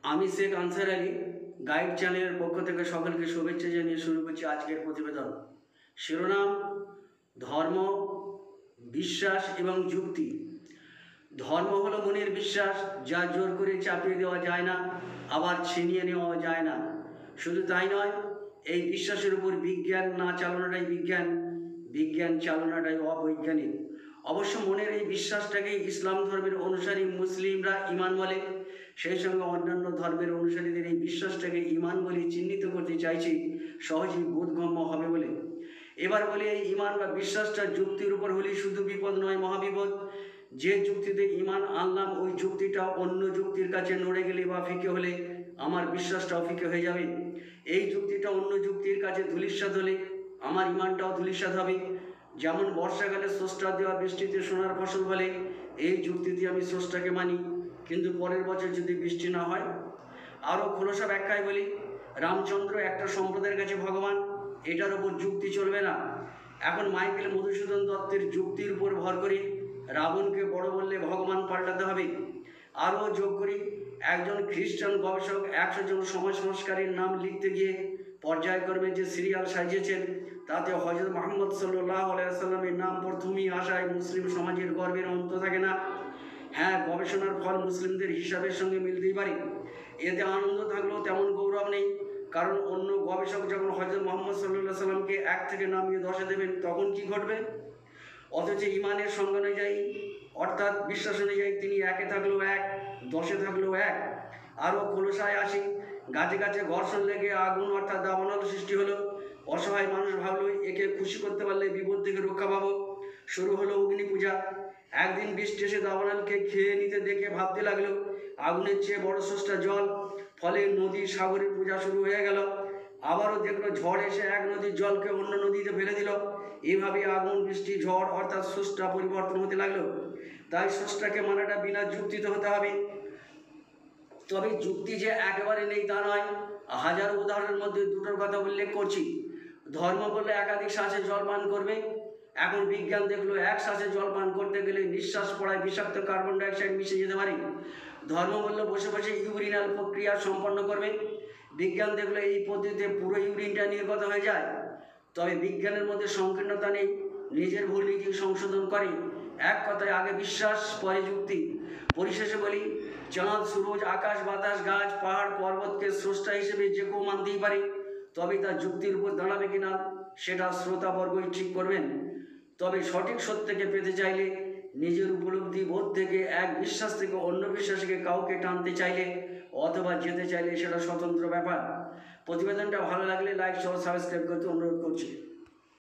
আমি Sheikh answer Ali guide চ্যানেলের পক্ষ থেকে সকলকে শুভেচ্ছা জানিয়ে শুরু করছি আজকের প্রতিবেদন। শিরোনাম: ধর্ম, বিশ্বাস এবং যুক্তি। ধর্ম হলো মনের বিশ্বাস, যা জোর করে চাপিয়ে দেওয়া যায় না, আবার ছিনিয়ে নেওয়া যায় না। শুধু তাই নয়, এই বিশ্বাসের উপর বিজ্ঞান না চালানোটাই বিজ্ঞান, বিজ্ঞান চালানোটাই অবৈজ্ঞানিক। অবশ্য মনের এই বিশ্বাসটাকেই ইসলাম ধর্মের অনুসারী মুসলিমরা ঈমান বলে। সেই সঙ্গে অন্যান্য ধর্মের অনুসারীদের এই বিশ্বাসটাকে ঈমান বলে চিহ্নিত করতে চাইছি, সহজেই বোধগম্য হবে বলে। এবার বলি, এই ঈমান বা বিশ্বাসটা যুক্তির উপর হলেই শুধু বিপদ নয়, মহাবিপদ। যে যুক্তিতে ঈমান আনলাম, ওই যুক্তিটা অন্য যুক্তির কাছে নড়ে গেলে বা ফিকে হলে আমার বিশ্বাসটাও ফিকে হয়ে যাবে। এই যুক্তিটা অন্য যুক্তির কাছে ধূলিসাৎ হলে আমার ঈমানটাও ধূলিসাৎ হবে। যেমন বর্ষাকালে স্রষ্টার দেওয়া বৃষ্টিতে সোনার ফসল ফলে, এই যুক্তিতে আমি স্রষ্টাকে মানি, কিন্তু পরের বছর যদি বৃষ্টি না হয়। আরও খোলসা ব্যাখ্যায় বলি, রামচন্দ্র একটা সম্প্রদায়ের কাছে ভগবান, এটার ওপর যুক্তি চলবে না। এখন মাইকেল মধুসূদন দত্তের যুক্তির উপর ভর করে রাবণকে বড় বললে ভগবান পাল্টাতে হবে। আরও যোগ করি, একজন খ্রিস্টান গবেষক 100 জন সমাজ সংস্কারের নাম লিখতে গিয়ে পর্যায়ক্রমে যে সিরিয়াল সাজিয়েছেন, তাতে হযরত মুহাম্মদ সাল্লাল্লাহু আলাইহি সাল্লামের নাম প্রথমেই আসায় মুসলিম সমাজের গর্বের অন্ত থাকে না। হ্যাঁ, গবেষণার ফল মুসলিমদের হিসাবের সঙ্গে মিলতেই পারে, এতে আনন্দ থাকলেও তেমন গৌরব নেই। কারণ অন্য গবেষক যখন হযরত মুহাম্মদ সাল্লাল্লাহু আলাইহি সাল্লামকে 1 থেকে নামিয়ে 10-এ দেবেন, তখন কি ঘটবে? অথচ ঈমানের সংজ্ঞা অনুযায়ী, অর্থাৎ বিশ্বাস অনুযায়ী, তিনি 1-এ থাকলেও 1, 10-এ থাকলেও 1। আরও খোলসায় আসি, গাছে গাছে ঘর্ষণ লেগে আগুন অর্থাৎ দাবানল সৃষ্টি হলো। অসহায় মানুষ ভাবলো একে খুশি করতে পারলে বিপদ থেকে রক্ষা পাবো। শুরু হলো অগ্নি পূজা। একদিন বৃষ্টি এসে দাবানলকে খেয়ে নিতে দেখে ভাবতে লাগলো আগুনের চেয়ে বড় স্রষ্টা জল। ফলে নদী সাগরের পূজা শুরু হয়ে গেল। আবারও দেখলো ঝড় এসে এক নদীর জলকে অন্য নদীতে ফেলে দিল। এইভাবে আগুন, বৃষ্টি, ঝড় অর্থাৎ স্রষ্টা পরিবর্তন হতে লাগলো। তাই স্রষ্টাকে মানাটা বিনা যুক্তিতে হতে হবে। তবে যুক্তি যে একেবারে নেই তা নয়। হাজারো উদাহরণের মধ্যে দুটোর কথা উল্লেখ করছি। ধর্ম বললে একাধিক শ্বাসে জল পান করবে। এখন বিজ্ঞান দেখলো এক শ্বাসে জল পান করতে গেলে নিঃশ্বাস পড়ায় বিষাক্ত কার্বন ডাইঅক্সাইড মিশে যেতে পারে। ধর্ম বললে বসে বসে ইউরিনাল প্রক্রিয়া সম্পন্ন করবে। বিজ্ঞান দেখলো এই পদ্ধতিতে পুরো ইউরিনটা নির্গত হয়ে যায়। তবে বিজ্ঞানের মধ্যে সংকীর্ণতা নেই, নিজের ভুল নিজেই সংশোধন করে। এক কথায়, আগে বিশ্বাস, পরে যুক্তি। পরিশেষে বলি, চাঁদ, সূরজ, আকাশ, বাতাস, গাছ, পাহাড়, পর্বতকে স্রষ্টা হিসেবে যে কেউ মানতেই পারে। তবে তার যুক্তির উপর দাঁড়াবে কিনা সেটা শ্রোতাবর্গই ঠিক করবেন। তবে সঠিক সত্যকে পেতে চাইলে, নিজের উপলব্ধি বোধ থেকে এক বিশ্বাস থেকে অন্য বিশ্বাসকে কাউকে টানতে চাইলে অথবা যেতে চাইলে সেটা স্বতন্ত্র ব্যাপার। প্রতিবেদনটা ভালো লাগলে লাইক সহ সাবস্ক্রাইব করতে অনুরোধ করছি।